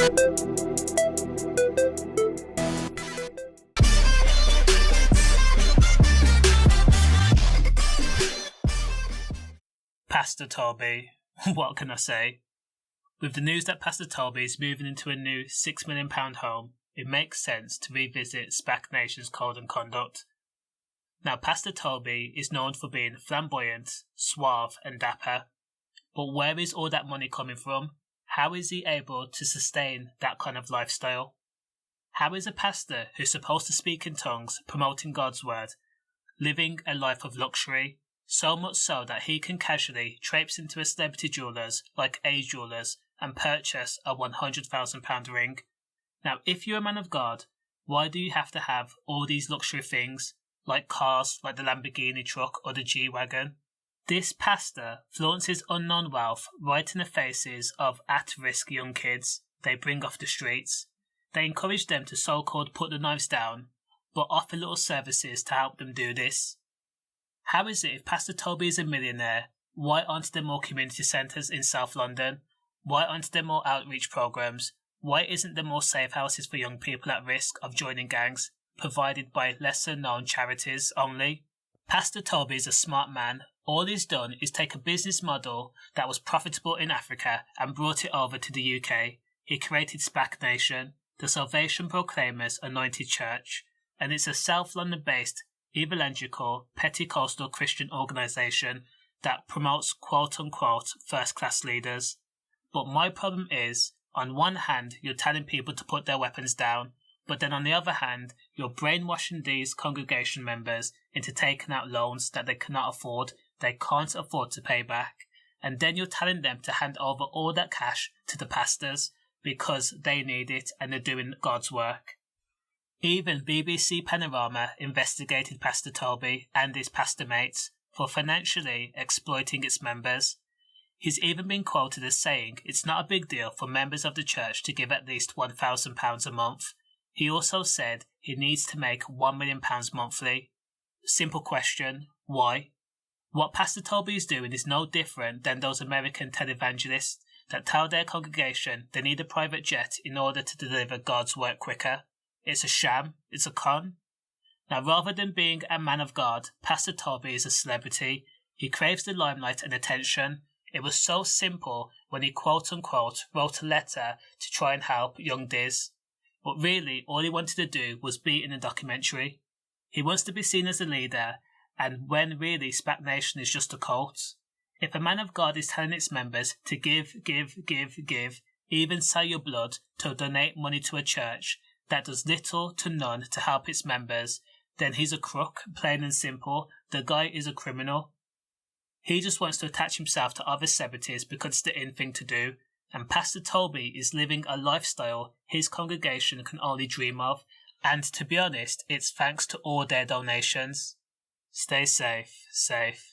Pastor Tobi, what can I say? With the news that Pastor Tobi is moving into a new £6 million home, it makes sense to revisit SPACnation's code and conduct. Now, Pastor Tobi is known for being flamboyant, suave and dapper. But where is all that money coming from? How is he able to sustain that kind of lifestyle? How is a pastor who's supposed to speak in tongues, promoting God's word, living a life of luxury, so much so that he can casually traipse into a celebrity jewellers like A Jewellers and purchase a £100,000 ring? Now, if you're a man of God, why do you have to have all these luxury things, like cars like the Lamborghini truck or the G-Wagon? This pastor flaunts his unknown wealth right in the faces of at-risk young kids they bring off the streets. They encourage them to so-called put the knives down, but offer little services to help them do this. How is it if Pastor Tobi is a millionaire, why aren't there more community centres in South London? Why aren't there more outreach programmes? Why isn't there more safe houses for young people at risk of joining gangs, provided by lesser-known charities only? Pastor Tobi is a smart man. All he's done is take a business model that was profitable in Africa and brought it over to the UK. He created SPACnation, the Salvation Proclaimers Anointed Church, and it's a South London-based evangelical Pentecostal Christian organisation that promotes quote-unquote first-class leaders. But my problem is, on one hand, you're telling people to put their weapons down, but then on the other hand, you're brainwashing these congregation members into taking out loans that they can't afford to pay back, and then you're telling them to hand over all that cash to the pastors because they need it and they're doing God's work. Even BBC Panorama investigated Pastor Tobi and his pastor mates for financially exploiting its members. He's even been quoted as saying it's not a big deal for members of the church to give at least £1,000 a month. He also said he needs to make £1 million monthly. Simple question, why? What Pastor Tobi is doing is no different than those American televangelists that tell their congregation they need a private jet in order to deliver God's work quicker. It's a sham. It's a con. Now, rather than being a man of God, Pastor Tobi is a celebrity. He craves the limelight and attention. It was so simple when he quote-unquote wrote a letter to try and help young Diz. But really, all he wanted to do was be in a documentary. He wants to be seen as a leader, and when really SPACnation is just a cult. If a man of God is telling its members to give, even sell your blood to donate money to a church that does little to none to help its members, then he's a crook, plain and simple. The guy is a criminal. He just wants to attach himself to other celebrities because it's the in thing to do, and Pastor Tobi is living a lifestyle his congregation can only dream of, and to be honest, it's thanks to all their donations. Stay safe.